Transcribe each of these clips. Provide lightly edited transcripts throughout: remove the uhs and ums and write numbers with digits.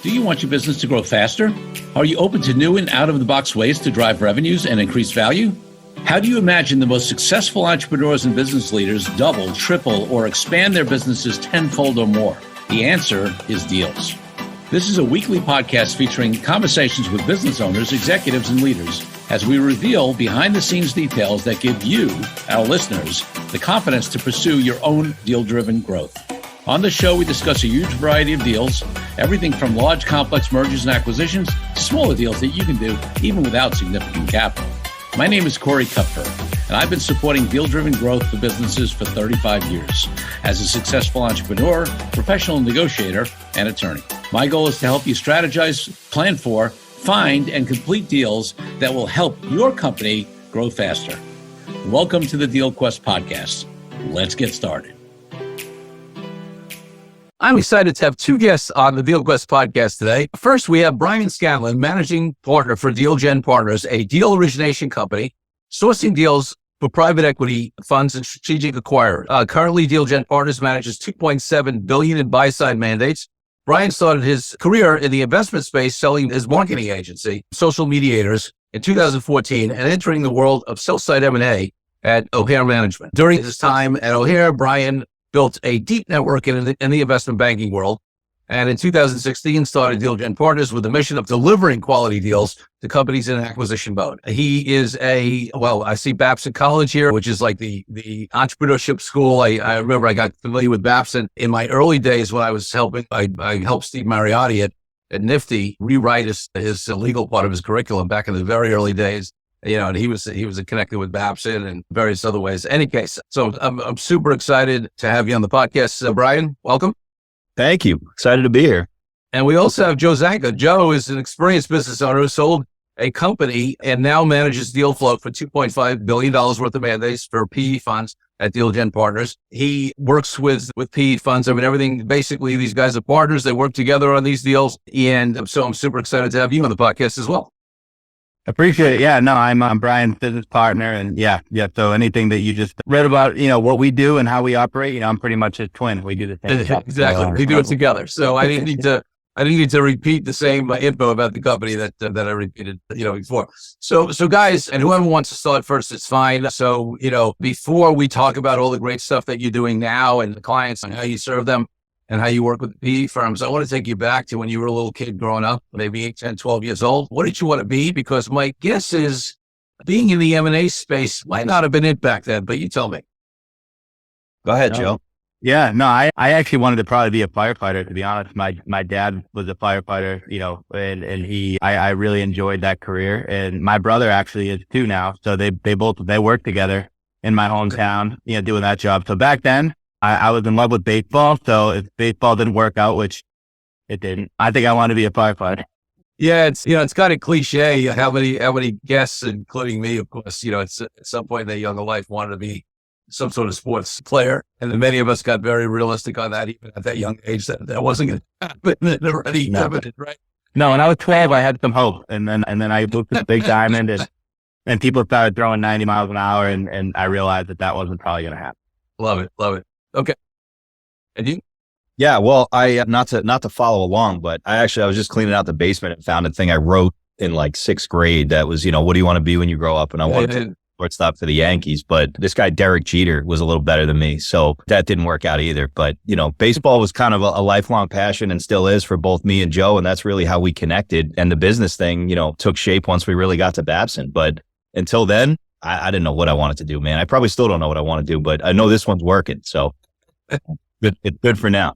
Do you want your business to grow faster? Are you open to new and out-of-the-box ways to drive revenues and increase value? How do you imagine the most successful entrepreneurs and business leaders double, triple, or expand their businesses tenfold or more? The answer is Deals. This is a weekly podcast featuring conversations with business owners, executives, and leaders as we reveal behind-the-scenes details that give you, our listeners, the confidence to pursue your own deal-driven growth. On the show, we discuss a huge variety of deals, everything from large, complex mergers and acquisitions to smaller deals that you can do even without significant capital. My name is Corey Kupfer, and I've been supporting deal-driven growth for businesses for 35 years as a successful entrepreneur, professional negotiator, and attorney. My goal is to help you strategize, plan for, find, and complete deals that will help your company grow faster. Welcome to the DealQuest podcast. Let's get started. I'm excited to have two guests on the DealQuest podcast today. First, we have Brian Scanlon, managing partner for DealGen Partners, a deal origination company sourcing deals for private equity funds and strategic acquirers. Currently, DealGen Partners manages $2.7 billion in buy-side mandates. Brian started his career in the investment space selling his marketing agency, Social Mediators, in 2014 and entering the world of sell-side M&A at O'Hare Management. During his time at O'Hare, Brian built a deep network in the investment banking world, and in 2016 started DealGen Partners with the mission of delivering quality deals to companies in acquisition mode. He is I see Babson College here, which is like the entrepreneurship school. I remember I got familiar with Babson in my early days when I was helping. I helped Steve Mariotti at Nifty rewrite his legal part of his curriculum back in the very early days. You know, and he was connected with Babson and various other ways. Any case, so I'm super excited to have you on the podcast. Brian, welcome. Thank you. Excited to be here. And we also have Joe Zanca. Joe is an experienced business owner who sold a company and now manages deal flow for $2.5 billion worth of mandates for PE funds at DealGen Partners. He works with PE funds. I mean, everything, basically, these guys are partners. They work together on these deals. And so I'm super excited to have you on the podcast as well. Appreciate it. Yeah, no, I'm Brian's business partner, and yeah. So anything that you just read about, what we do and how we operate, I'm pretty much his twin. We do the same stuff. Exactly. We do it together. So I didn't need to repeat the same info about the company that I repeated, before. So guys, and whoever wants to start first, it's fine. So, before we talk about all the great stuff that you're doing now and the clients and how you serve them, and how you work with PE firms, I want to take you back to when you were a little kid growing up, maybe 8, 10, 12 years old. What did you want to be? Because my guess is being in the M&A space might not have been it back then, but you tell me. Go ahead, Joe. Yeah, no, I actually wanted to probably be a firefighter, to be honest. My dad was a firefighter, and I really enjoyed that career. And my brother actually is too now. So they work together in my hometown, doing that job. So back then, I was in love with baseball, so if baseball didn't work out, which it didn't, I think I wanted to be a firefighter. Yeah, it's kind of cliche how many guests, including me, of course, at some point in their younger life wanted to be some sort of sports player, and then many of us got very realistic on that, even at that young age, that wasn't going to happen. It already happened, right? No, when I was 12, I had some hope, and then I moved to the Big Diamond, and people started throwing 90 miles an hour, and I realized that wasn't probably going to happen. Love it. Okay. And you? Yeah, well, I not to follow along, but I was just cleaning out the basement and found a thing I wrote in like 6th grade that was, what do you want to be when you grow up? And I wanted to be shortstop for the Yankees, but this guy Derek Jeter was a little better than me, so that didn't work out either. But baseball was kind of a lifelong passion and still is for both me and Joe, and that's really how we connected. And the business thing, took shape once we really got to Babson. But until then, I didn't know what I wanted to do, man. I probably still don't know what I want to do, but I know this one's working, so. It's good for now.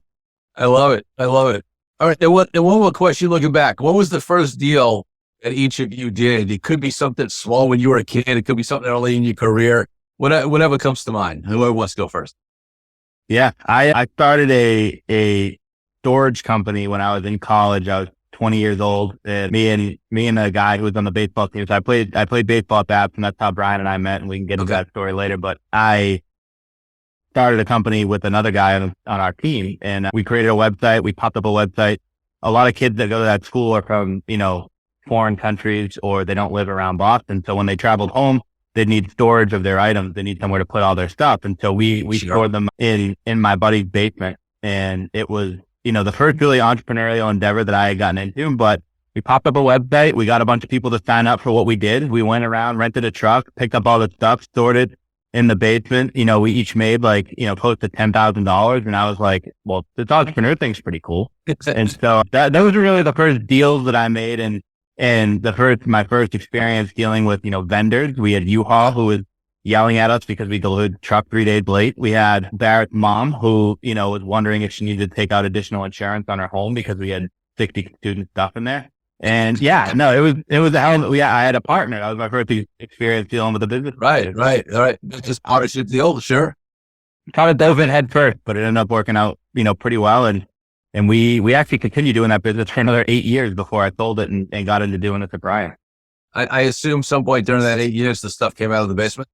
I love it. All right. Then one more question looking back. What was the first deal that each of you did? It could be something small when you were a kid. It could be something early in your career. Whatever comes to mind. Whoever wants to go first. Yeah. I started a storage company when I was in college. I was 20 years old, and me and a guy who was on the baseball team. So I played baseball at Babson. That's how Brian and I met, and we can get into that story later. But I started a company with another guy on our team, and we created a website. We popped up a website. A lot of kids that go to that school are from, foreign countries, or they don't live around Boston. So when they traveled home, they need storage of their items. They need somewhere to put all their stuff. And so we stored them in my buddy's basement, and it was the first really entrepreneurial endeavor that I had gotten into, but we popped up a website. We got a bunch of people to sign up for what we did. We went around, rented a truck, picked up all the stuff, stored it in the basement. We each made close to $10,000. And I was like, well, this entrepreneur thing's pretty cool. And so those were really the first deals that I made. And my first experience dealing with, vendors. We had U-Haul, who was yelling at us because we delivered the truck 3 days late. We had Barrett's mom, who, was wondering if she needed to take out additional insurance on her home because we had 60 student stuff in there. And it was a hell of I had a partner. That was my first experience dealing with the business. Right. All right. Just partnership deal. Sure. Kind of dove in head first, but it ended up working out, pretty well. And we actually continued doing that business for another 8 years before I sold it and got into doing it to Brian. I assume some point during that 8 years, the stuff came out of the basement.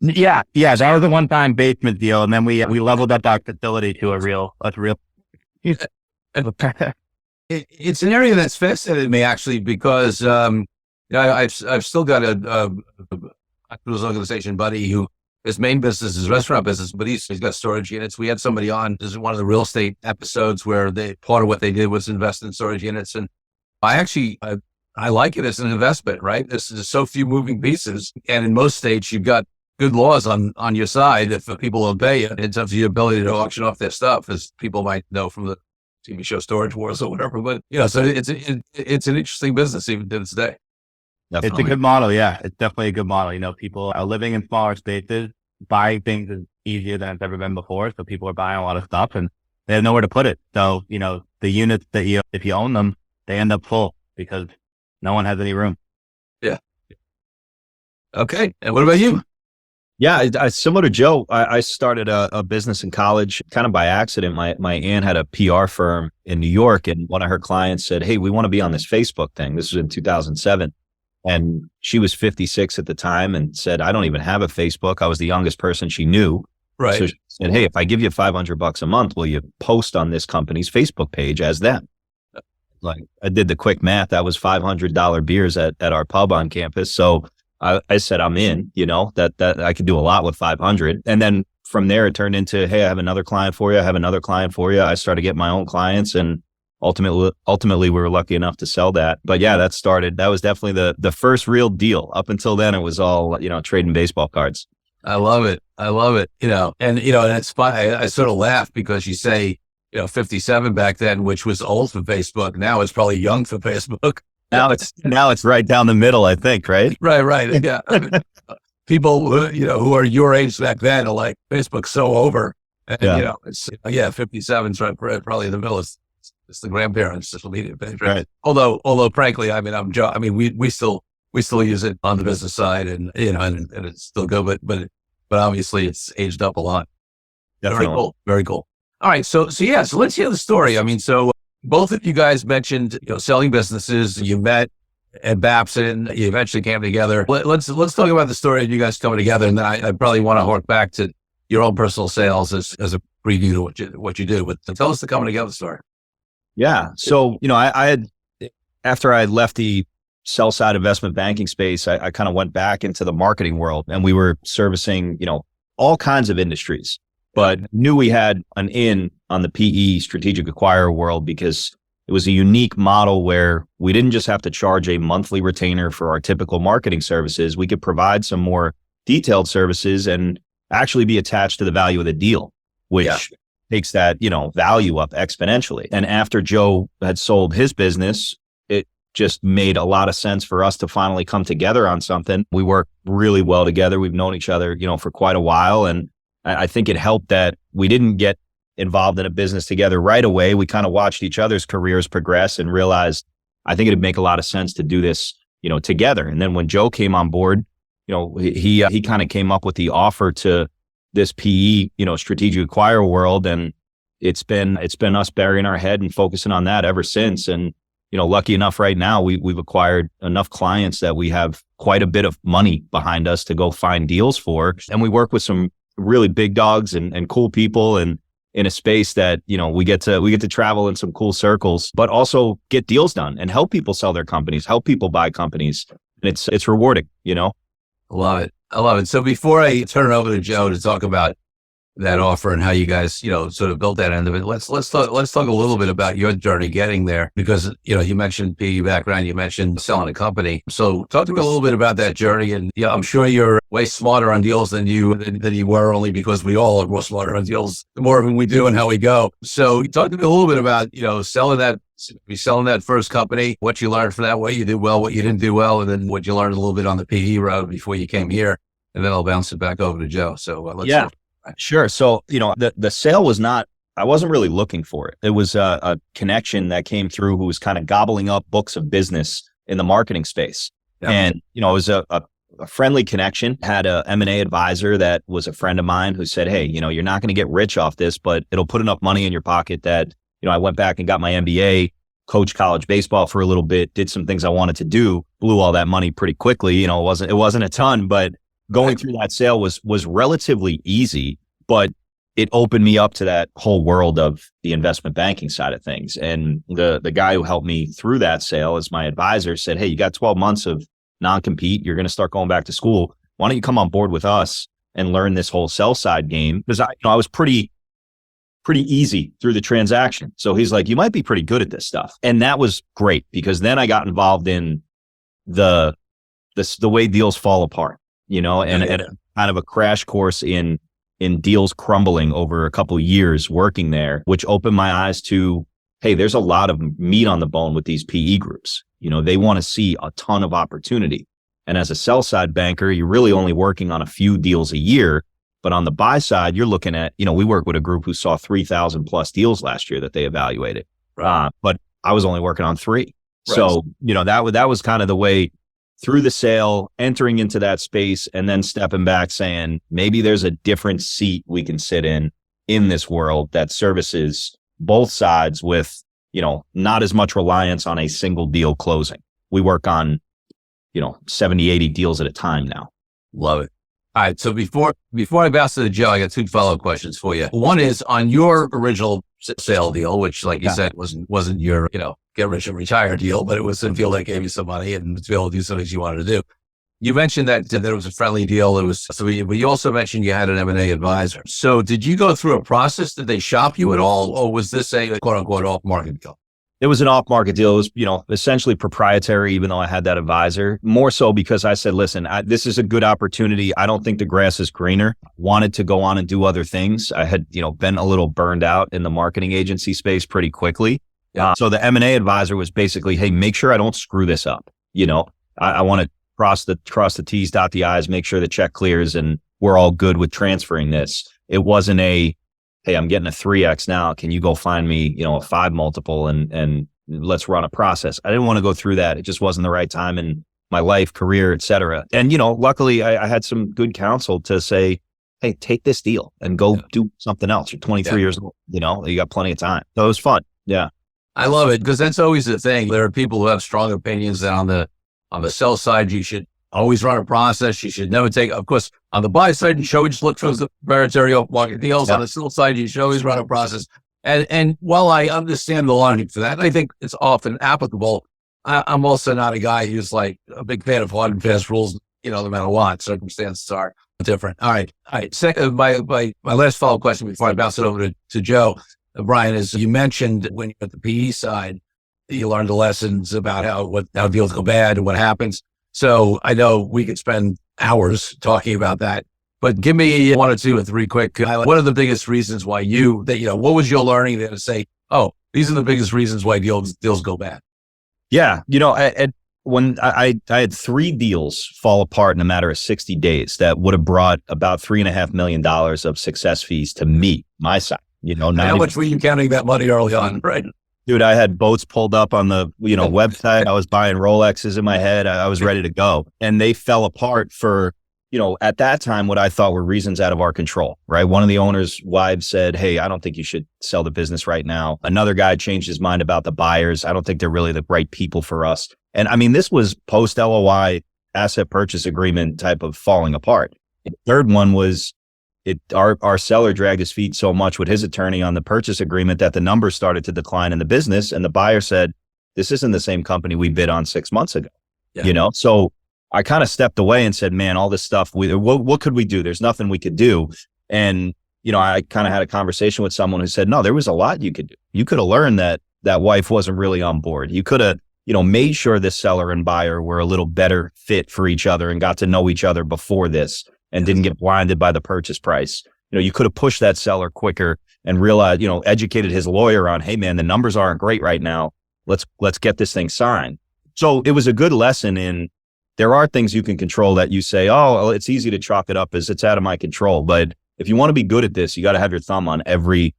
Yeah. That was a one-time basement deal. And then we leveled up our facility to a real. It's an area that's fascinated me actually because I've still got a organization buddy who his main business is restaurant business, but he's got storage units. We had somebody on. This is one of the real estate episodes where part of what they did was invest in storage units, and I like it as an investment. Right, there's so few moving pieces, and in most states you've got good laws on your side if people don't pay you in terms of your ability to auction off their stuff, as people might know from the TV show Storage Wars or whatever. But so it's an interesting business even to this day. Definitely. It's a good model. Yeah, it's definitely a good model. People are living in smaller spaces. Buying things is easier than it's ever been before. So people are buying a lot of stuff and they have nowhere to put it. So, the units that if you own them, they end up full because no one has any room. Yeah. Okay. And what about you? Yeah, similar to Joe, I started a business in college kind of by accident. My aunt had a PR firm in New York, and one of her clients said, "Hey, we want to be on this Facebook thing." This was in 2007. And she was 56 at the time and said, "I don't even have a Facebook." I was the youngest person she knew. Right. So she said, "Hey, if I give you $500 a month, will you post on this company's Facebook page as them?" Like, I did the quick math. That was $500 beers at our pub on campus. So I said, I'm in, that I could do a lot with 500. And then from there, it turned into, hey, I have another client for you. I have another client for you. I started getting my own clients, and ultimately we were lucky enough to sell that. But yeah, that was definitely the first real deal. Up until then, it was all, trading baseball cards. I love it. And it's fun. I sort of laugh because you say, 57 back then, which was old for Facebook. Now it's probably young for Facebook. Now it's right down the middle, I think, right? Right. Yeah. People, who are your age back then are like, Facebook's so over. And, it's 57's right, probably in the middle. It's the grandparents' social media page, right? Although frankly, we still use it on the business side, and and it's still good, but obviously it's aged up a lot. Definitely. Very cool. All right, so let's hear the story. So both of you guys mentioned selling businesses. You met at Babson. You eventually came together. Let's talk about the story of you guys coming together, and then I probably want to hark back to your own personal sales as a preview to what you do. But tell us the coming together story. Yeah. So I had, after I left the sell side investment banking space, I kind of went back into the marketing world, and we were servicing all kinds of industries, but knew we had an in on the PE strategic acquirer world because it was a unique model where we didn't just have to charge a monthly retainer for our typical marketing services. We could provide some more detailed services and actually be attached to the value of the deal, which takes that, value up exponentially. And after Joe had sold his business, it just made a lot of sense for us to finally come together on something. We work really well together. We've known each other, for quite a while. And I think it helped that we didn't get involved in a business together right away. We kind of watched each other's careers progress and realized, I think it'd make a lot of sense to do this, together. And then when Joe came on board, he kind of came up with the offer to this PE, strategic acquire world. And it's been us burying our head and focusing on that ever since. And, lucky enough right now, we've acquired enough clients that we have quite a bit of money behind us to go find deals for. And we work with some really big dogs and cool people, and in a space that, we get to travel in some cool circles, but also get deals done and help people sell their companies, help people buy companies. And it's rewarding, I love it. So before I turn it over to Joe to talk about that offer and how you guys, sort of built that end of it. Let's talk a little bit about your journey getting there, because, you mentioned PE background, you mentioned selling a company. So talk to me a little bit about that journey. And yeah, I'm sure you're way smarter on deals than you were, only because we all are more smarter on deals, the more of them we do and how we go. So talk to me a little bit about, selling that first company, what you learned from that, what you did well, what you didn't do well, and then what you learned a little bit on the PE road before you came here. And then I'll bounce it back over to Joe. So let's Sure. So, the sale was not, I wasn't really looking for it. It was a connection that came through who was kind of gobbling up books of business in the marketing space. Yeah. And, it was a friendly connection. Had a M&A advisor that was a friend of mine who said, hey, you're not going to get rich off this, but it'll put enough money in your pocket that, I went back and got my MBA, coached college baseball for a little bit, did some things I wanted to do, blew all that money pretty quickly. It wasn't a ton, but going through that sale was relatively easy, but it opened me up to that whole world of the investment banking side of things. And the guy who helped me through that sale as my advisor said, hey, you got 12 months of non-compete. You're going to start going back to school. Why don't you come on board with us and learn this whole sell side game? Because I was pretty easy through the transaction. So he's like, you might be pretty good at this stuff. And that was great, because then I got involved in the way deals fall apart. And kind of a crash course in deals crumbling over a couple of years working there, which opened my eyes to, hey, there's a lot of meat on the bone with these PE groups. They want to see a ton of opportunity. And as a sell side banker, you're really only working on a few deals a year. But on the buy side, you're looking at, we work with a group who saw 3,000 plus deals last year that they evaluated. Right. But I was only working on 3. Right. So, that was kind of the way through the sale, entering into that space, and then stepping back saying, maybe there's a different seat we can sit in this world that services both sides with, not as much reliance on a single deal closing. We work on, 70, 80 deals at a time now. Love it. All right. So before I bounce to Joe, I got 2 follow-up questions for you. One is on your original sale deal, which, like you said, wasn't your, get rich and retire deal, but it was a deal that gave you some money and to be able to do some things you wanted to do. You mentioned that it was a friendly deal. But you also mentioned you had an M&A advisor. So did you go through a process? Did they shop you at all? Or was this a quote unquote off-market deal? It was an off-market deal. It was, essentially proprietary, even though I had that advisor. More so because I said, listen, this is a good opportunity. I don't think the grass is greener. Wanted to go on and do other things. I had, been a little burned out in the marketing agency space pretty quickly. Yeah. So the M&A advisor was basically, hey, make sure I don't screw this up. I want to cross the T's, dot the I's, make sure the check clears and we're all good with transferring this. It wasn't a, hey, I'm getting a 3X now. Can you go find me, a 5 multiple and let's run a process. I didn't want to go through that. It just wasn't the right time in my life, career, et cetera. And, luckily I had some good counsel to say, hey, take this deal and go do something else. You're 23 years old, you got plenty of time. So it was fun. Yeah. I love it, because that's always the thing. There are people who have strong opinions that on the sell side, you should always run a process. You should never take, of course, on the buy side, you should always just look for the proprietary off-market deals. Yeah. On the sell side, you should always run a process. And while I understand the logic for that, I think it's often applicable. I'm also not a guy who's like a big fan of hard and fast rules, no matter what. Circumstances are different. All right. Second, my last follow-up question before I bounce it over to Joe, Brian, is you mentioned when you're at the PE side, you learned the lessons about how deals go bad and what happens. So I know we could spend hours talking about that, but give me 1 or 2 or 3 quick. What are the biggest reasons why what was your learning there to say, oh, these are the biggest reasons why deals go bad? Yeah. When I had 3 deals fall apart in a matter of 60 days that would have brought about $3.5 million of success fees to me, my side. How much were you counting that money early on, right? Dude, I had boats pulled up on the, website. I was buying Rolexes in my head. I was ready to go. And they fell apart for, at that time, what I thought were reasons out of our control, right? One of the owner's wives said, hey, I don't think you should sell the business right now. Another guy changed his mind about the buyers. I don't think they're really the right people for us. And I mean, this was post LOI asset purchase agreement type of falling apart. The third one was, our seller dragged his feet so much with his attorney on the purchase agreement that the numbers started to decline in the business. And the buyer said, this isn't the same company we bid on 6 months ago. Yeah. So I kind of stepped away and said, man, all this stuff, what could we do? There's nothing we could do. And I kind of had a conversation with someone who said, no, there was a lot you could do. You could have learned that wife wasn't really on board. You could have, made sure this seller and buyer were a little better fit for each other and got to know each other before this and didn't get blinded by the purchase price. You could have pushed that seller quicker and realized, educated his lawyer on, hey man, the numbers aren't great right now. Let's get this thing signed. So it was a good lesson in there are things you can control that you say, oh, it's easy to chalk it up as it's out of my control. But if you want to be good at this, you got to have your thumb on every,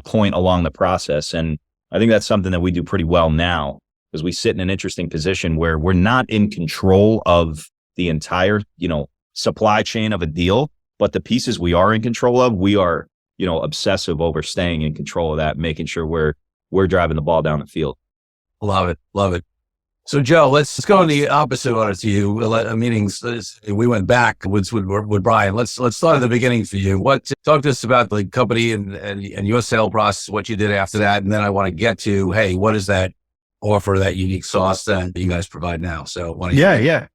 point along the process. And I think that's something that we do pretty well now because we sit in an interesting position where we're not in control of the entire, supply chain of a deal, but the pieces we are in control of, we are, obsessive over staying in control of that, making sure we're driving the ball down the field. Love it. Love it. So Joe, let's go in the opposite order to you. Meetings, we went back with Brian. Let's start at the beginning for you. Talk to us about the company and your sale process, what you did after that. And then I want to get to, hey, what is that offer, that unique sauce that you guys provide now? So yeah.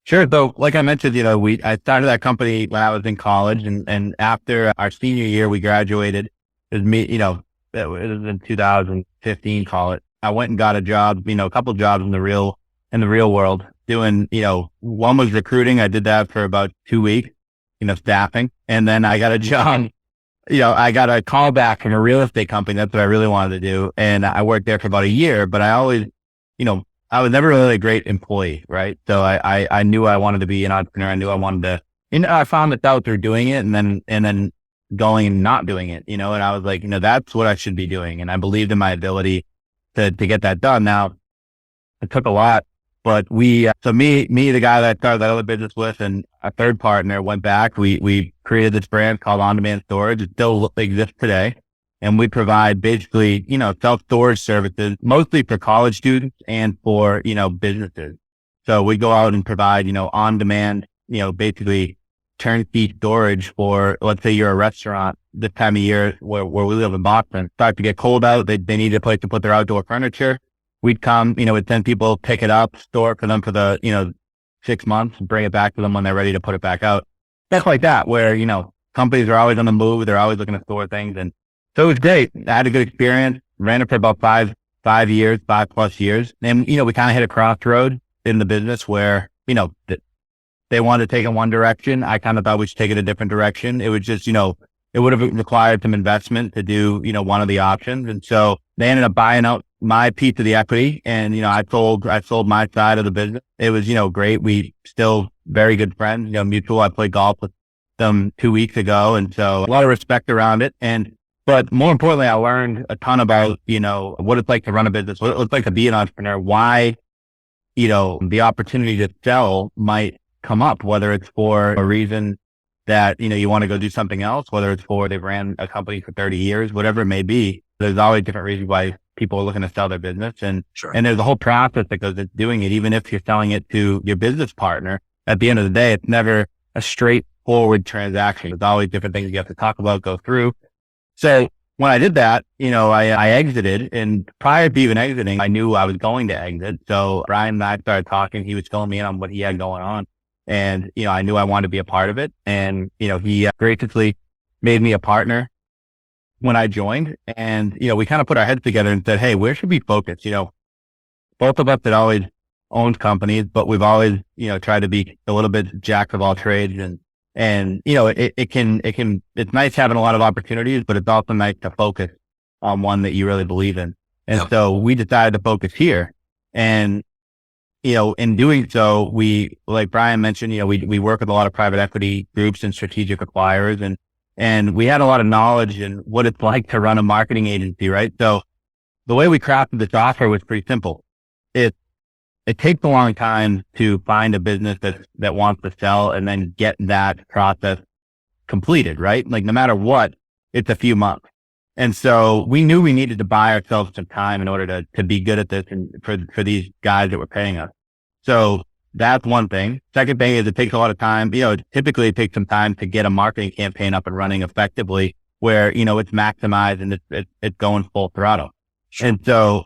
Sure. So like I mentioned, I started that company when I was in college and after our senior year, we graduated. It was me, it was in 2015, call it. I went and got a job, a couple of jobs in the real world doing, one was recruiting. I did that for about 2 weeks, staffing. And then I got a job, I got a call back from a real estate company. That's what I really wanted to do. And I worked there for about a year, but I always, I was never really a great employee, right? So I knew I wanted to be an entrepreneur. I knew I wanted to, I found it out through doing it and then going and not doing it, and I was like, that's what I should be doing. And I believed in my ability to get that done. Now it took a lot, but so me, the guy that I started that other business with and a third partner went back. We created this brand called On-Demand Storage. It still exists today. And we provide basically, self-storage services, mostly for college students and for, businesses. So we go out and provide, on-demand, basically turnkey storage for, let's say you're a restaurant this time of year where we live in Boston, start to get cold out. They need a place to put their outdoor furniture. We'd come, we'd send people, pick it up, store it for them for the, 6 months, bring it back to them when they're ready to put it back out. Stuff like that, where, companies are always on the move. They're always looking to store things. And so it was great. I had a good experience, ran it for about 5+ years. And, we kind of hit a crossroad in the business where, they wanted to take in one direction. I kind of thought we should take it a different direction. It was just, it would have required some investment to do, one of the options. And so they ended up buying out my piece of the equity. And, I sold my side of the business. It was, great. We still very good friends, mutual. I played golf with them 2 weeks ago. And so a lot of respect around it. But more importantly, I learned a ton about, what it's like to run a business, what it's like to be an entrepreneur, why, the opportunity to sell might come up, whether it's for a reason that, you want to go do something else, whether it's for they've ran a company for 30 years, whatever it may be. There's always different reasons why people are looking to sell their business. And, sure. And there's a whole process that goes into doing it. Even if you're selling it to your business partner, at the end of the day, it's never a straightforward transaction. There's always different things you have to talk about, go through. So when I did that, I exited, and prior to even exiting, I knew I was going to exit. So Brian and I started talking. He was filling me in on what he had going on. And, I knew I wanted to be a part of it. And, he graciously made me a partner when I joined. And, we kind of put our heads together and said, hey, where should we focus? Both of us had always owned companies, but we've always, tried to be a little bit jack of all trades. And, it's nice having a lot of opportunities, but it's also nice to focus on one that you really believe in. And so we decided to focus here. And, in doing so, we, like Brian mentioned, we work with a lot of private equity groups and strategic acquirers, and we had a lot of knowledge in what it's like to run a marketing agency, right? So the way we crafted this offer was pretty simple. It takes a long time to find a business that wants to sell and then get that process completed, right? Like no matter what, it's a few months. And so we knew we needed to buy ourselves some time in order to be good at this and for these guys that were paying us. So that's one thing. Second thing is it takes a lot of time. Typically it takes some time to get a marketing campaign up and running effectively where, it's maximized and it's going full throttle. Sure. And so,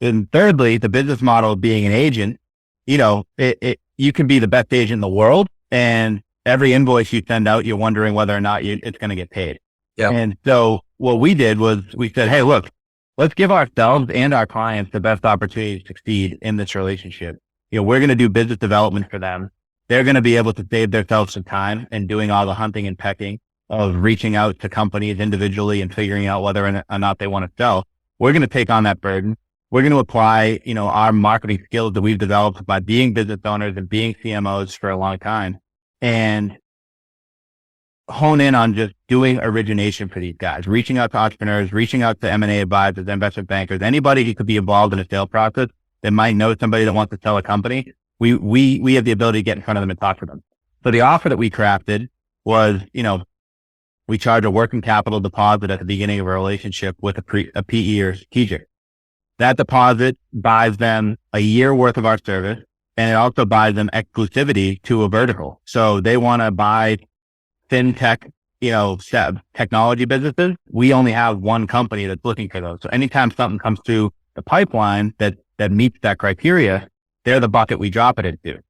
and thirdly, the business model of being an agent, you can be the best agent in the world, and every invoice you send out, you're wondering whether or not it's going to get paid. Yeah. And so what we did was we said, hey, look, let's give ourselves and our clients the best opportunity to succeed in this relationship. We're going to do business development for them. They're going to be able to save themselves some time and doing all the hunting and pecking of reaching out to companies individually and figuring out whether or not they want to sell. We're going to take on that burden. We're going to apply, our marketing skills that we've developed by being business owners and being CMOs for a long time, and hone in on just doing origination for these guys, reaching out to entrepreneurs, reaching out to M&A advisors, investment bankers, anybody who could be involved in a sales process that might know somebody that wants to sell a company. We have the ability to get in front of them and talk to them. So the offer that we crafted was, we charge a working capital deposit at the beginning of a relationship with a PE or strategic. That deposit buys them a year worth of our service, and it also buys them exclusivity to a vertical. So they want to buy fintech, technology businesses. We only have one company that's looking for those. So anytime something comes through the pipeline that meets that criteria, they're the bucket we drop it into.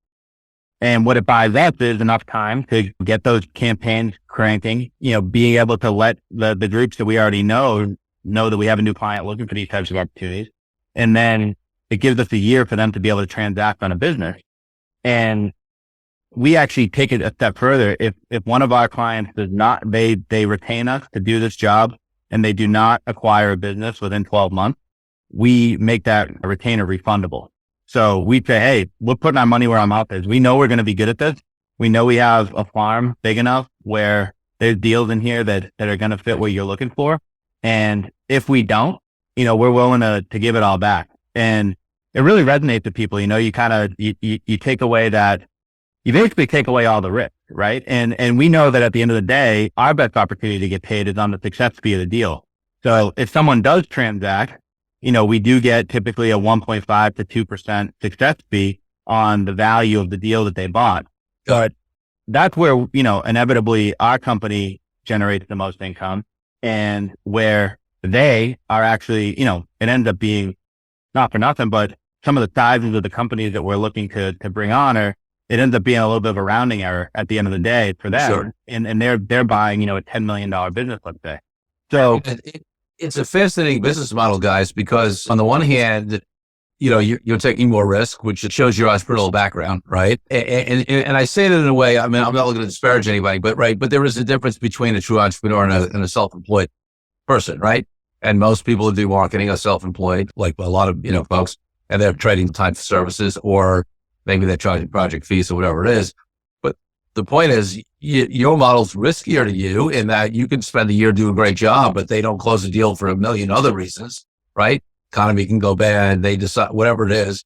And what it buys us is enough time to get those campaigns cranking, being able to let the groups that we already know that we have a new client looking for these types of opportunities. And then it gives us a year for them to be able to transact on a business. And we actually take it a step further. If one of our clients does not, they retain us to do this job and they do not acquire a business within 12 months, we make that retainer refundable. So we say, hey, we're putting our money where our mouth is. We know we're going to be good at this. We know we have a farm big enough where there's deals in here that are going to fit what you're looking for. And if we don't, we're willing to give it all back. And it really resonates with people. You take away that, you basically take away all the risk, right? And we know that at the end of the day, our best opportunity to get paid is on the success fee of the deal. So if someone does transact, we do get typically a 1.5 to 2% success fee on the value of the deal that they bought. But that's where, inevitably our company generates the most income, and where they are actually, it ends up being, not for nothing, but some of the sizes of the companies that we're looking to bring on it ends up being a little bit of a rounding error at the end of the day for them. Sure. And they're buying, a $10 million business, let's say. So it's a fascinating business model, guys, because on the one hand, you're taking more risk, which shows your entrepreneurial background, right? And I say that in a way, I mean, I'm not looking to disparage anybody, but there is a difference between a true entrepreneur and a self-employed person, right? And most people who do marketing are self-employed, like a lot of, folks, and they're trading time for services, or maybe they're charging project fees or whatever it is. But the point is, your model's riskier to you in that you can spend a year doing a great job, but they don't close a deal for a million other reasons, right? Economy can go bad. They decide whatever it is.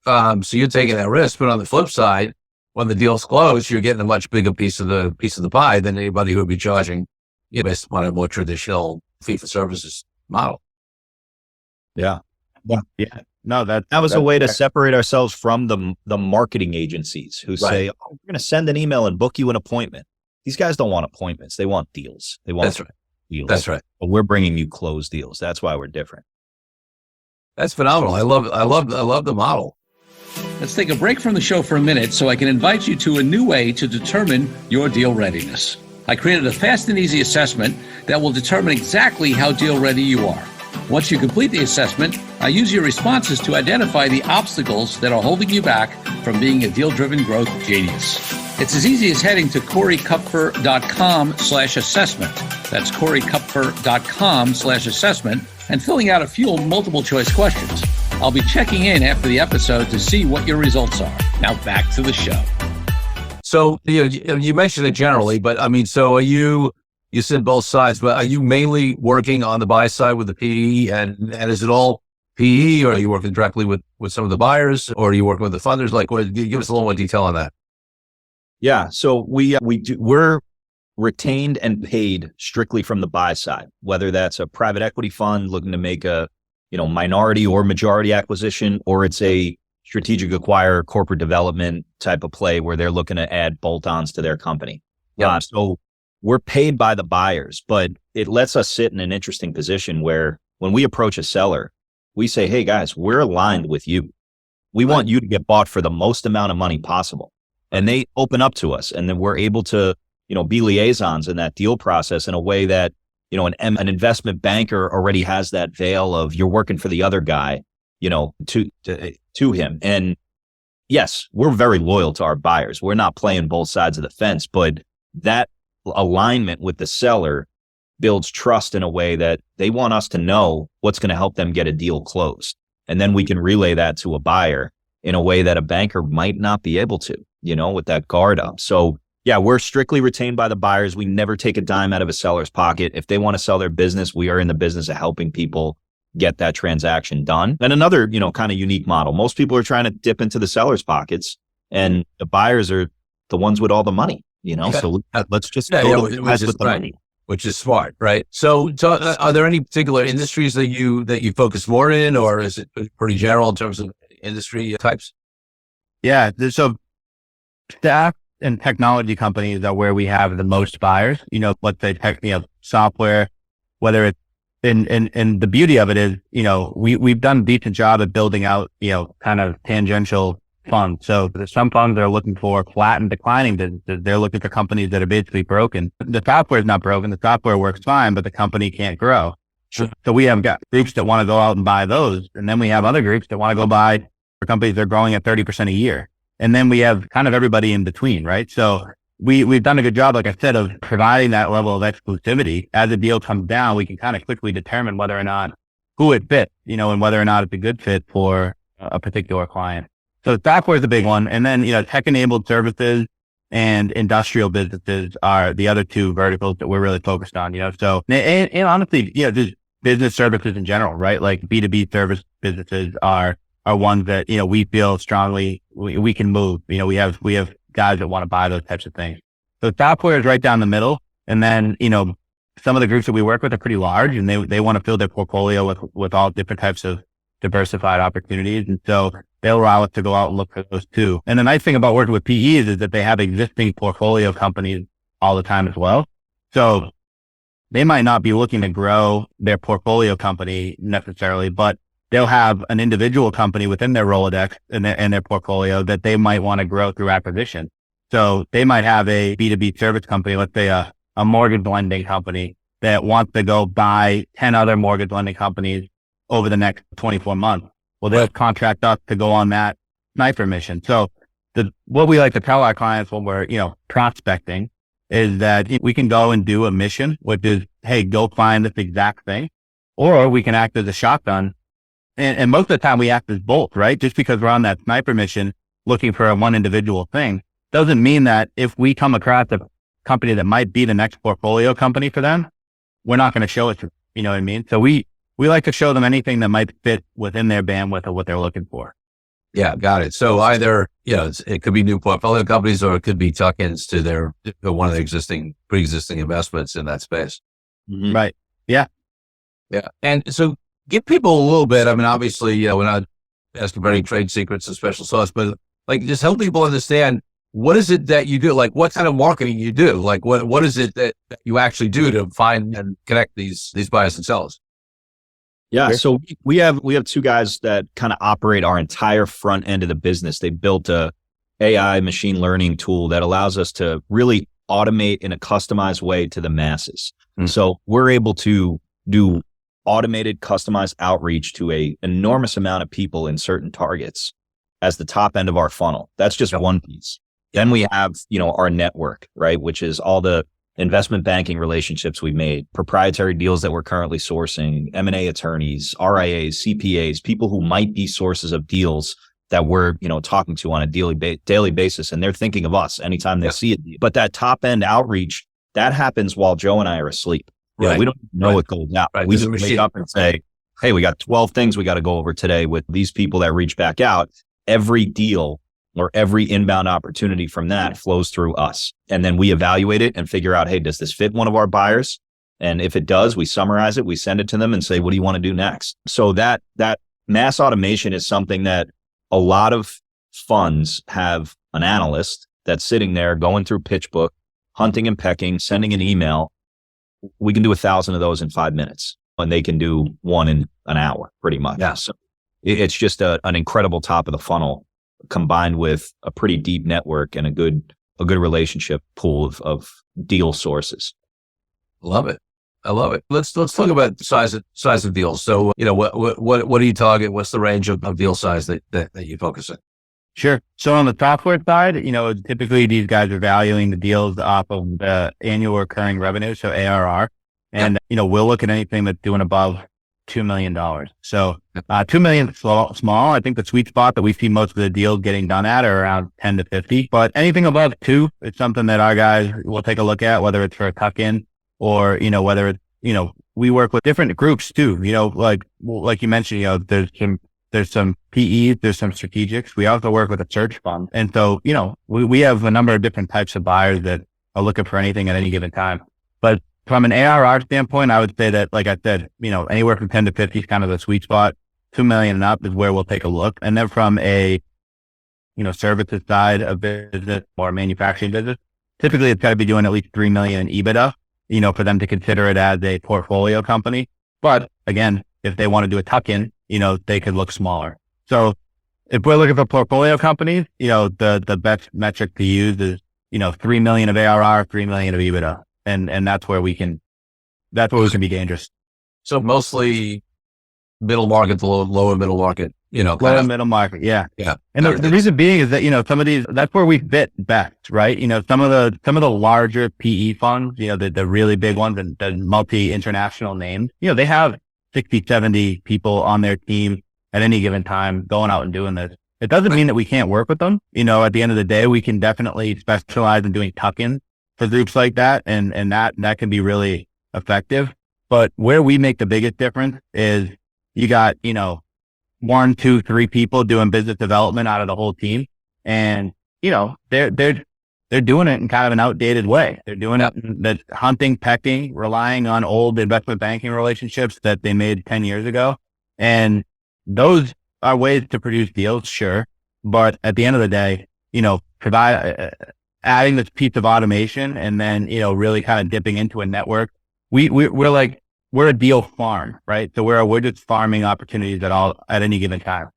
So you're taking that risk. But on the flip side, when the deal's closed, you're getting a much bigger piece of the pie than anybody who would be charging, based upon a more traditional fee for services model. Yeah. Yeah. No, that was a way to separate ourselves from the marketing agencies who say, "Oh, we're going to send an email and book you an appointment." These guys don't want appointments; they want deals. They want deals. That's right. But we're bringing you closed deals. That's why we're different. That's phenomenal. I love the model. Let's take a break from the show for a minute so I can invite you to a new way to determine your deal readiness. I created a fast and easy assessment that will determine exactly how deal ready you are. Once you complete the assessment, I use your responses to identify the obstacles that are holding you back from being a deal-driven growth genius. It's as easy as heading to CoreyKupfer.com/assessment. That's CoreyKupfer.com/assessment and filling out a few multiple choice questions. I'll be checking in after the episode to see what your results are. Now back to the show. So you mentioned it generally, but I mean, so are you said both sides, but are you mainly working on the buy side with the PE, and is it all PE, or are you working directly with some of the buyers, or are you working with the funders? Like, give us a little more detail on that. Yeah. So we're retained and paid strictly from the buy side, whether that's a private equity fund looking to make a, minority or majority acquisition, or it's a strategic acquire corporate development type of play where they're looking to add bolt-ons to their company. Yeah. So we're paid by the buyers, but it lets us sit in an interesting position where when we approach a seller, we say, "Hey guys, we're aligned with you. We want you to get bought for the most amount of money possible." And they open up to us, and then we're able to, be liaisons in that deal process in a way that an investment banker already has that veil of you're working for the other guy, to him. And yes, we're very loyal to our buyers. We're not playing both sides of the fence, but that alignment with the seller builds trust in a way that they want us to know what's going to help them get a deal closed. And then we can relay that to a buyer in a way that a banker might not be able to, with that guard up. So yeah, we're strictly retained by the buyers. We never take a dime out of a seller's pocket. If they want to sell their business, we are in the business of helping people get that transaction done. And another, kind of unique model. Most people are trying to dip into the seller's pockets, and the buyers are the ones with all the money, so let's just go to the guys with the money. Which is smart, right? So are there any particular industries that you focus more in, or is it pretty general in terms of industry types? Yeah. So staff and technology companies are where we have the most buyers, let's say software, whether it's and the beauty of it is, we've done a decent job at building out, kind of tangential funds. So there's some funds that are looking for flat and declining businesses. They're looking for companies that are basically broken. The software is not broken. The software works fine, but the company can't grow. Sure. So we have got groups that want to go out and buy those. And then we have other groups that want to go buy for companies that are growing at 30% a year. And then we have kind of everybody in between, right? So we've done a good job, like I said, of providing that level of exclusivity. As a deal comes down, we can kind of quickly determine whether or not who it fits, and whether or not it's a good fit for a particular client. So software is a big one. And then, tech-enabled services and industrial businesses are the other two verticals that we're really focused on, So, and honestly, just business services in general, right? Like B2B service businesses are ones that, we feel strongly we can move. We have guys that want to buy those types of things. So software is right down the middle. And then, some of the groups that we work with are pretty large, and they want to fill their portfolio with all different types of diversified opportunities. And so they'll allow us to go out and look for those too. And the nice thing about working with PEs is that they have existing portfolio companies all the time as well. So they might not be looking to grow their portfolio company necessarily, but they'll have an individual company within their Rolodex and their portfolio that they might want to grow through acquisition. So they might have a B2B service company, let's say a mortgage lending company that wants to go buy 10 other mortgage lending companies over the next 24 months. Well, they'll contract us to go on that sniper mission. So what we like to tell our clients when we're, prospecting is that we can go and do a mission, which is, hey, go find this exact thing, or we can act as a shotgun. And most of the time we act as both, right? Just because we're on that sniper mission looking for one individual thing doesn't mean that if we come across a company that might be the next portfolio company for them, we're not going to show it to, you know what I mean? So we like to show them anything that might fit within their bandwidth of what they're looking for. Yeah, got it. So either, it could be new portfolio companies, or it could be tuck-ins to one of the pre-existing investments in that space. Mm-hmm. Right. Yeah. Yeah. And so give people a little bit, obviously, we're not asking for any trade secrets or special sauce, but just help people understand, what is it that you do? Like, what kind of marketing you do? Like, what is it that you actually do to find and connect these buyers and sellers? Yeah. So we have two guys that kind of operate our entire front end of the business. They built a AI machine learning tool that allows us to really automate in a customized way to the masses. Mm. So we're able to do automated, customized outreach to a enormous amount of people in certain targets as the top end of our funnel. That's just one piece. Then we have, our network, right? Which is all the investment banking relationships we've made, proprietary deals that we're currently sourcing, M&A attorneys, RIAs, CPAs, people who might be sources of deals that we're, talking to on a daily basis. And they're thinking of us anytime they see it. But that top end outreach, that happens while Joe and I are asleep. Right. We don't know what goes out. Right. We just wake up and say, hey, we got 12 things we got to go over today with these people that reach back out. Every deal or every inbound opportunity from that flows through us. And then we evaluate it and figure out, hey, does this fit one of our buyers? And if it does, we summarize it, we send it to them and say, what do you want to do next? So that mass automation is something that a lot of funds have an analyst that's sitting there going through pitch book, hunting and pecking, sending an email. We can do 1,000 of those in 5 minutes, and they can do one in an hour pretty much. Yeah. So it's just an incredible top of the funnel combined with a pretty deep network and a good relationship pool of deal sources. Love it. I love it. Let's talk about the size of deals. So, what do you target? What's the range of deal size that you focus on? Sure. So on the software side, typically these guys are valuing the deals off of the annual recurring revenue, so ARR. And, we'll look at anything that's doing above $2 million. So, 2 million is small. I think the sweet spot that we see most of the deals getting done at are around 10 to 50, but anything above 2 is something that our guys will take a look at, whether it's for a tuck-in or, whether it's, we work with different groups too, like you mentioned, there's some PEs, there's some strategics. We also work with a search fund. And so, we have a number of different types of buyers that are looking for anything at any given time. But from an ARR standpoint, I would say that, like I said, anywhere from 10 to 50 is kind of the sweet spot. 2 million and up is where we'll take a look. And then from a, services side of business or manufacturing business, typically it's got to be doing at least 3 million in EBITDA, for them to consider it as a portfolio company. But again, if they want to do a tuck-in, they could look smaller. So if we're looking for portfolio companies, the best metric to use is, 3 million of ARR, 3 million of EBITDA. And that's where we can be dangerous. So mostly middle market to lower middle market, lower middle market. Yeah. Yeah. And the reason being is that, some of these, that's where we fit best, right? Some of the larger PE funds, the really big ones and the multi-international names, they have 60, 70 people on their team at any given time going out and doing this. It doesn't mean that we can't work with them. At the end of the day, we can definitely specialize in doing tuck-ins for groups like that. And that can be really effective. But where we make the biggest difference is you got, 1, 2, 3 people doing business development out of the whole team. And, they're doing it in kind of an outdated way. They're doing it that hunting, pecking, relying on old investment banking relationships that they made 10 years ago. And those are ways to produce deals, sure. But at the end of the day, provide, adding this piece of automation and then, really kind of dipping into a network. We're a deal farm, right? So we're just farming opportunities at any given time.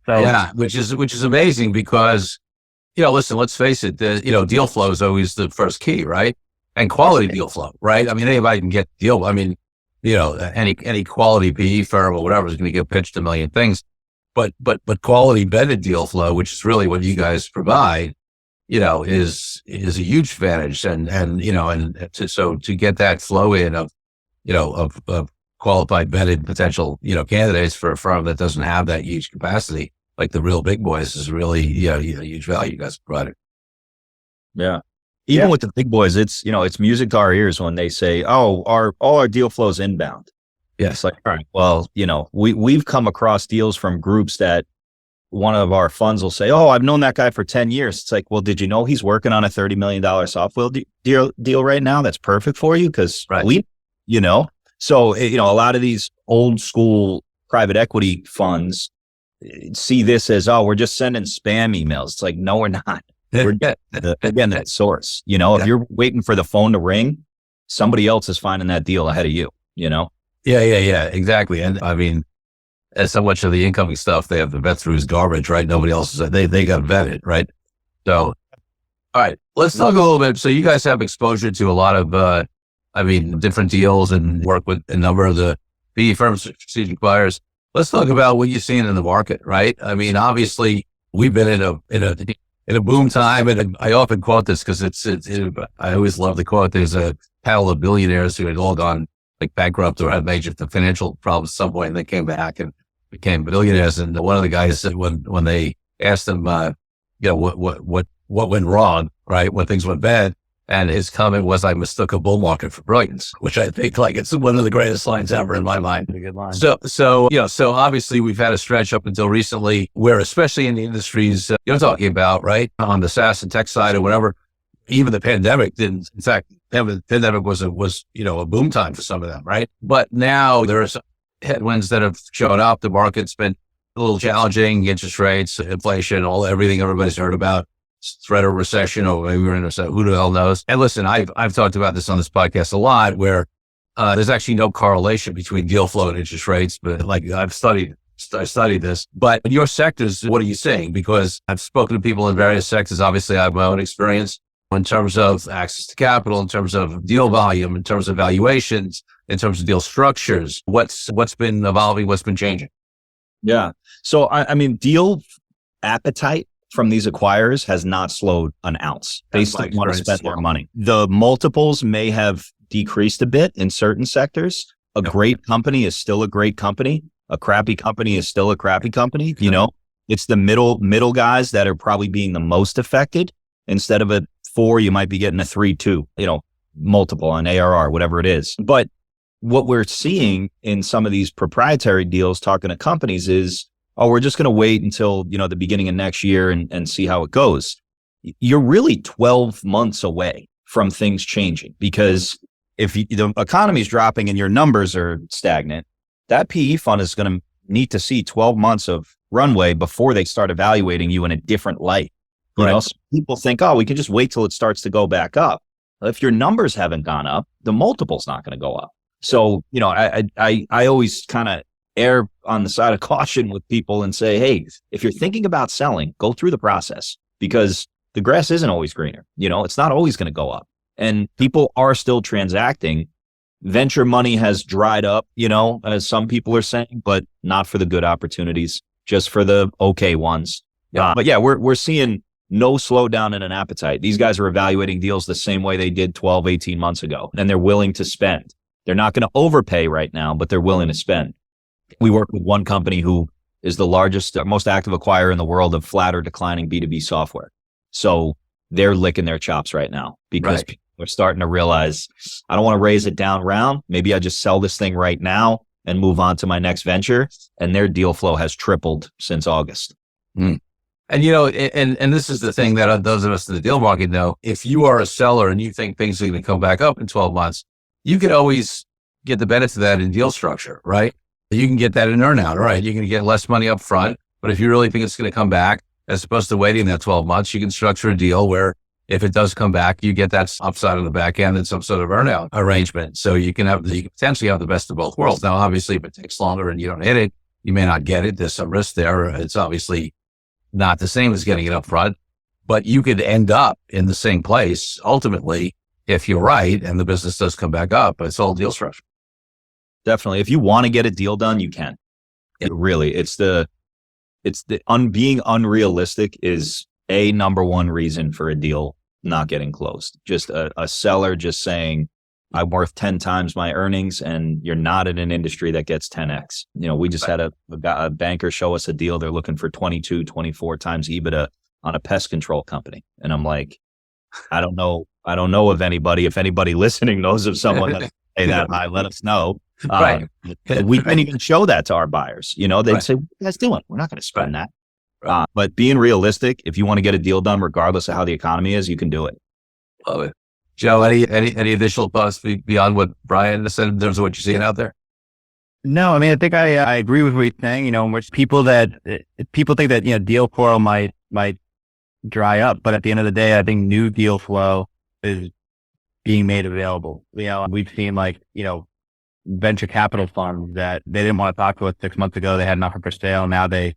So yeah, which is amazing because, listen, let's face it, deal flow is always the first key, right? And quality deal flow, right? I mean, anybody can get deal. I mean, any quality PE firm or whatever is going to get pitched a million things, but quality vetted deal flow, which is really what you guys provide, is a huge advantage. And to get that flow in of qualified vetted potential, candidates for a firm that doesn't have that huge capacity, like the real big boys, is really, a huge value you guys provided. Yeah. Even with the big boys, it's music to our ears when they say, oh, all our deal flow is inbound. Yes. It's like, all right, well, we've come across deals from groups that one of our funds will say, oh, I've known that guy for 10 years. It's like, well, did you know he's working on a $30 million software deal right now? That's perfect for you. Cause so, a lot of these old school private equity funds see this as, oh, we're just sending spam emails. It's like, no, we're not. We're again, that source, if you're waiting for the phone to ring, somebody else is finding that deal ahead of you, Yeah, exactly. And I mean, as so much of the incoming stuff, they have to vet through as garbage, right? Nobody else is, they got vetted, right? So, all right, let's talk a little bit. So you guys have exposure to a lot of, different deals and work with a number of the PE firms, strategic buyers. Let's talk about what you're seeing in the market, right? I mean, obviously we've been in a boom time, and I often quote this because I always love the quote. There's a panel of billionaires who had all gone like bankrupt or had major financial problems at some point, and they came back and became billionaires. And one of the guys said when they asked him, what went wrong, right? When things went bad. And his comment was, I mistook a bull market for brilliance, which I think it's one of the greatest lines ever in my mind. A good line. So obviously we've had a stretch up until recently where, especially in the industries you're talking about, right? On the SaaS and tech side or whatever, even the pandemic didn't, in fact, the pandemic was a boom time for some of them, right? But now there are some headwinds that have shown up. The market's been a little challenging, interest rates, inflation, everything everybody's heard about. Threat of recession, or maybe we're in a recession, who the hell knows? And listen, I've talked about this on this podcast a lot, where there's actually no correlation between deal flow and interest rates. But like I studied this. But in your sectors, what are you seeing? Because I've spoken to people in various sectors. Obviously, I have my own experience in terms of access to capital, in terms of deal volume, in terms of valuations, in terms of deal structures? What's been evolving? What's been changing? Yeah. So, I mean, deal appetite from these acquirers has not slowed an ounce. They still want to spend their money. The multiples may have decreased a bit in certain sectors. A great company is still a great company. A crappy company is still a crappy company. You know, it's the middle guys that are probably being the most affected. Instead of a 4, you might be getting a 3.2, you know, multiple on ARR, whatever it is. But what we're seeing in some of these proprietary deals talking to companies is, oh, we're just going to wait until, you know, the beginning of next year and see how it goes. You're really 12 months away from things changing, because if the economy is dropping and your numbers are stagnant, that PE fund is going to need to see 12 months of runway before they start evaluating you in a different light. You know, so people think, oh, we can just wait till it starts to go back up. If your numbers haven't gone up, the multiple's not going to go up. So, you know, I always kind of err on the side of caution with people and say, hey, if you're thinking about selling, go through the process, because the grass isn't always greener. You know, it's not always going to go up, and people are still transacting. Venture money has dried up, you know, as some people are saying, but not for the good opportunities, just for the okay ones. But yeah, we're seeing no slowdown in an appetite. These guys are evaluating deals the same way they did 12, 18 months ago, and they're willing to spend. They're not going to overpay right now, but they're willing to spend. We work with one company who is the largest, most active acquirer in the world of flat or declining B2B software. So they're licking their chops right now, because people are starting to realize, I don't want to raise it down round. Maybe I just sell this thing right now and move on to my next venture. And their deal flow has tripled since August. And, you know, and this is the thing that those of us in the deal market know, if you are a seller and you think things are going to come back up in 12 months, you could always get the benefit of that in deal structure, right? You can get that in earnout, right? You can get less money up front, but if you really think it's going to come back, as opposed to waiting that 12 months, you can structure a deal where if it does come back, you get that upside on the back end and some sort of earnout arrangement. So you can potentially have the best of both worlds. Now, obviously, if it takes longer and you don't hit it, you may not get it. There's some risk there. It's obviously not the same as getting it up front, but you could end up in the same place ultimately if you're right and the business does come back up. It's all deal structure. Definitely. If you want to get a deal done, you can. Really, being unrealistic is a number one reason for a deal not getting closed. Just a seller just saying, I'm worth 10 times my earnings, and you're not in an industry that gets 10x. You know, we just had a banker show us a deal. They're looking for 22, 24 times EBITDA on a pest control company. And I'm like, I don't know of anybody. If anybody listening knows of someone that pay that high, let us know. We can't even show that to our buyers. You know, they'd say, what are you guys doing? We're not going to spend that. But being realistic, if you want to get a deal done, regardless of how the economy is, you can do it. Love it. Joe, any additional thoughts beyond what Brian said in terms of what you're seeing out there? No, I mean, I think I agree with what you're saying, you know, in which people think that, you know, deal flow might dry up, but at the end of the day, I think new deal flow is being made available. You know, we've seen, like, you know, venture capital funds that they didn't want to talk to us 6 months ago. They had nothing for sale. Now they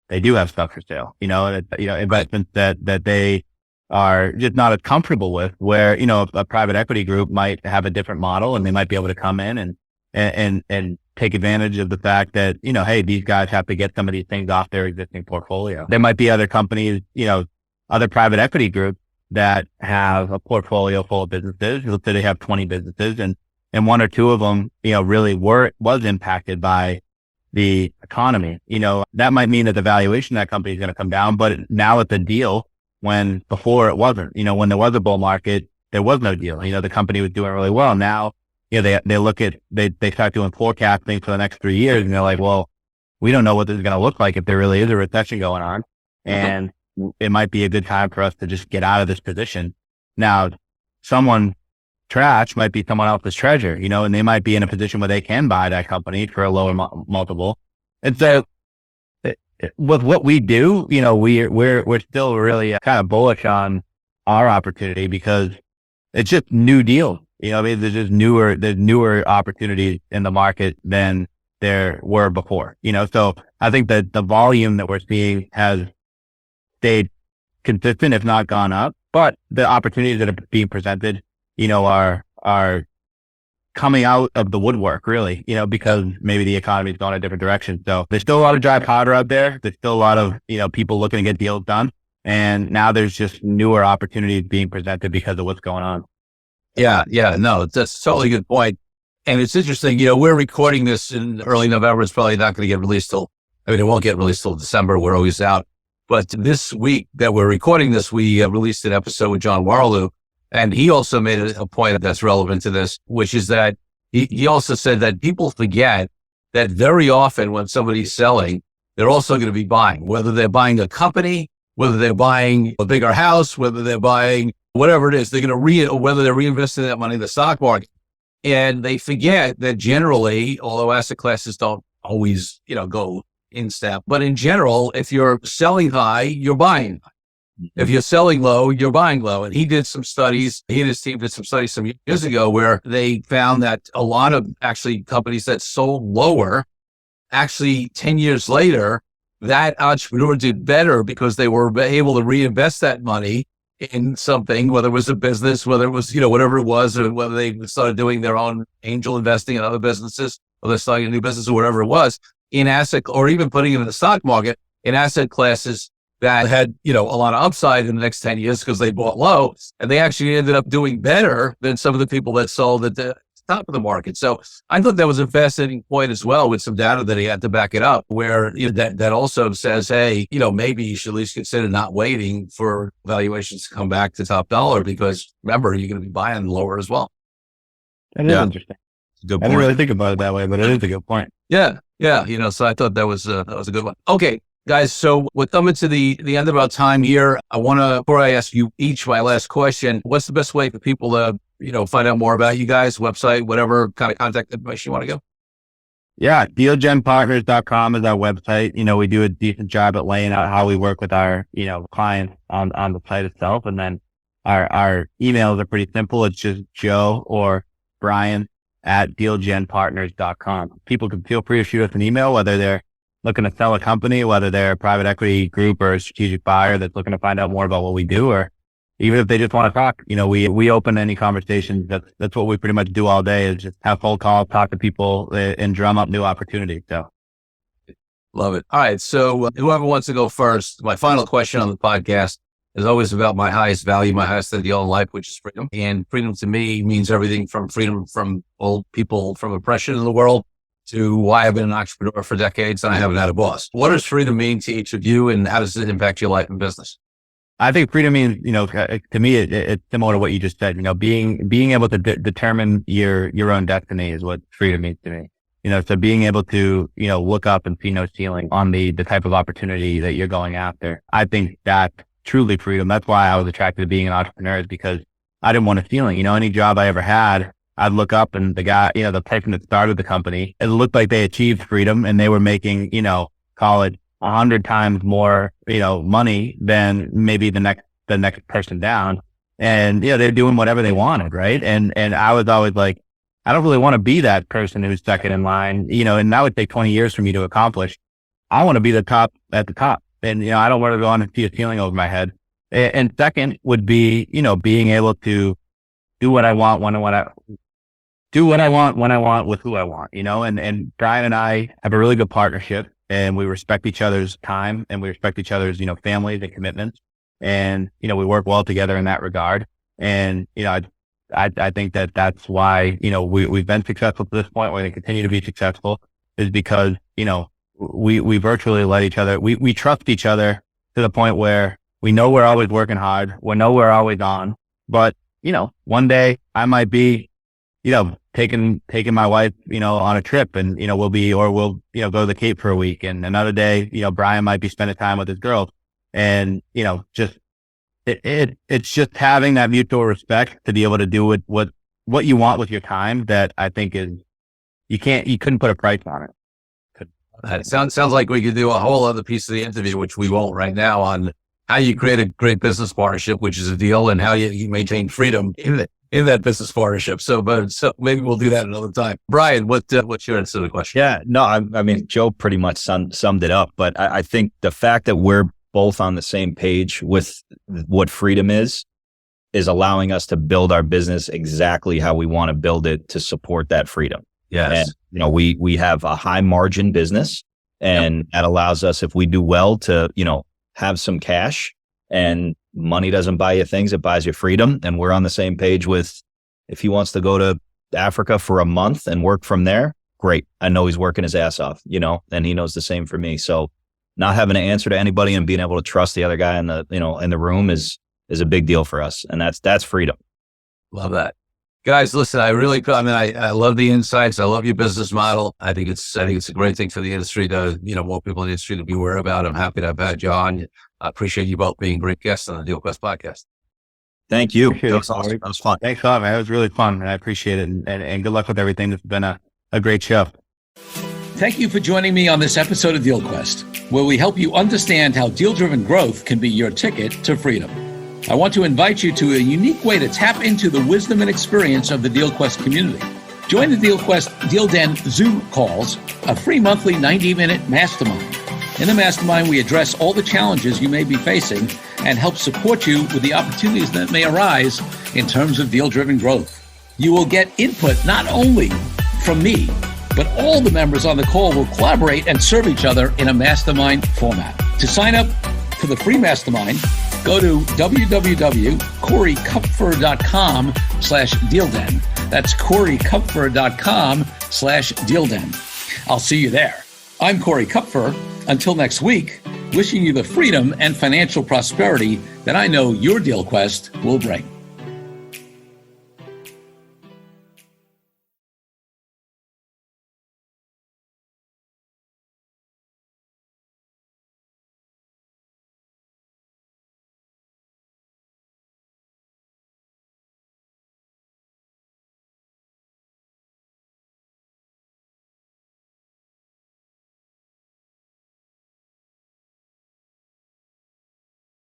do have stuff for sale, you know, investments that they are just not as comfortable with, where, you know, a private equity group might have a different model and they might be able to come in and take advantage of the fact that, you know, hey, these guys have to get some of these things off their existing portfolio. There might be other companies, you know, other private equity groups that have a portfolio full of businesses. Let's say they have 20 businesses and one or two of them, you know, really was impacted by the economy. You know, that might mean that the valuation of that company is going to come down, but now it's a deal when before it wasn't. You know, when there was a bull market, there was no deal. You know, the company was doing really well. Now, you know, they start doing forecasting for the next 3 years, and they're like, well, we don't know what this is going to look like if there really is a recession going on. And it might be a good time for us to just get out of this position. Now, someone trash might be someone else's treasure, you know, and they might be in a position where they can buy that company for a lower multiple. And so with what we do, you know, we're still really kind of bullish on our opportunity because it's just new deals. You know, I mean, there's newer opportunities in the market than there were before, you know? So I think that the volume that we're seeing has stayed consistent, if not gone up, but the opportunities that are being presented, you know, are coming out of the woodwork, really, because maybe the economy's going a different direction. So there's still a lot of dry powder out there. There's still a lot of, people looking to get deals done. And now there's just newer opportunities being presented because of what's going on. Yeah. No, that's a totally good point. And it's interesting, we're recording this in early November. It's probably not going to get released it won't get released till December. We're always out. But this week that we're recording this, we released an episode with John Warlew. And he also made a point that's relevant to this, which is that he also said that people forget that very often when somebody's selling, they're also going to be buying, whether they're buying a company, whether they're buying a bigger house, whether they're buying whatever it is, they're going to whether they're reinvesting that money in the stock market. And they forget that generally, although asset classes don't always, go in step, but in general, if you're selling high, you're buying. If you're selling low, you're buying low. And he and his team did some studies some years ago where they found that a lot of actually companies that sold lower, actually 10 years later, that entrepreneur did better because they were able to reinvest that money in something, whether it was a business, whether it was, whatever it was, or whether they started doing their own angel investing in other businesses, or they're starting a new business or whatever it was in asset, or even putting it in the stock market in asset classes that had, a lot of upside in the next 10 years because they bought low, and they actually ended up doing better than some of the people that sold at the top of the market. So I thought that was a fascinating point as well, with some data that he had to back it up, where that also says, hey, maybe you should at least consider not waiting for valuations to come back to top dollar, because remember, you're going to be buying lower as well. That is interesting. Good point. I didn't really think about it that way, but it is a good point. Yeah. So I thought that was a good one. Okay, guys. So we're coming to the end of our time here. Before I ask you each my last question, what's the best way for people to, find out more about you guys, website, whatever kind of contact information you want to go? Yeah. DealGenPartners.com is our website. We do a decent job at laying out how we work with our, clients on the site itself. And then our emails are pretty simple. It's just Joe or Brian at DealGenPartners.com. People can feel free to shoot us an email, whether they're looking to sell a company, whether they're a private equity group or a strategic buyer that's looking to find out more about what we do, or even if they just want to talk. We open any conversations. That's what we pretty much do all day, is just have phone calls, talk to people, and drum up new opportunities. So love it. All right. So whoever wants to go first, my final question on the podcast is always about my highest value, my highest ideal in life, which is freedom. And freedom to me means everything from freedom from old people, from oppression in the world, to why I've been an entrepreneur for decades and I haven't had a boss. What does freedom mean to each of you, and how does it impact your life and business? I think freedom means, to me, it's similar to what you just said. Being able to determine your own destiny is what freedom means to me. So being able to, look up and see no ceiling on the type of opportunity that you're going after. I think that's truly freedom. That's why I was attracted to being an entrepreneur, is because I didn't want a ceiling. Any job I ever had, I'd look up and the guy, the person that started the company, it looked like they achieved freedom and they were making, call it 100 times more, money than maybe the next person down. And, they're doing whatever they wanted. Right. And I was always like, I don't really want to be that person who's second in line, and that would take 20 years for me to accomplish. I want to be the top at the top. And, I don't want to go on and see a ceiling over my head. And second would be, being able to do what I want when I want with who I want, and Brian and I have a really good partnership, and we respect each other's time, and we respect each other's, families and commitments. And, we work well together in that regard. And, I think that that's why, we've been successful to this point. We're going to continue to be successful, is because, we virtually let each other, we trust each other to the point where we know we're always working hard. We know we're always on, but, one day I might be, taking my wife, on a trip, and, we'll go to the Cape for a week. And another day, Brian might be spending time with his girls, and, it's just having that mutual respect to be able to do what you want with your time, that I think is, you couldn't put a price on it. It sounds like we could do a whole other piece of the interview, which we won't right now, on how you create a great business partnership, which is a deal, and how you maintain freedom in that business partnership. So maybe we'll do that another time. Brian, what's your answer to the question? Yeah, no, I mean, Joe pretty much summed it up, but I think the fact that we're both on the same page with what freedom is is allowing us to build our business exactly how we want to build it to support that freedom. Yes. And, we have a high margin business, and that allows us, if we do well, to, have some cash. And money doesn't buy you things, it buys you freedom. And we're on the same page with, if he wants to go to Africa for a month and work from there, great. I know he's working his ass off, and he knows the same for me. So not having to answer to anybody and being able to trust the other guy in the room is a big deal for us. And that's freedom. Love that. Guys, listen, I love the insights. I love your business model. I think it's a great thing for the industry to, more people in the industry to be aware about. I'm happy to have had you on. I appreciate you both being great guests on the DealQuest podcast. Thank you. That was awesome. That was fun. Thanks a lot, man. It was really fun, and I appreciate it. And good luck with everything. It's been a great show. Thank you for joining me on this episode of DealQuest, where we help you understand how deal-driven growth can be your ticket to freedom. I want to invite you to a unique way to tap into the wisdom and experience of the DealQuest community. Join the DealQuest Deal Den Zoom calls, a free monthly 90-minute mastermind. In the mastermind, we address all the challenges you may be facing and help support you with the opportunities that may arise in terms of deal-driven growth. You will get input not only from me, but all the members on the call will collaborate and serve each other in a mastermind format. To sign up for the free mastermind, go to www.corykupfer.com/dealden. That's corykupfer.com/dealden. I'll see you there. I'm Corey Kupfer. Until next week, wishing you the freedom and financial prosperity that I know your DealQuest will bring.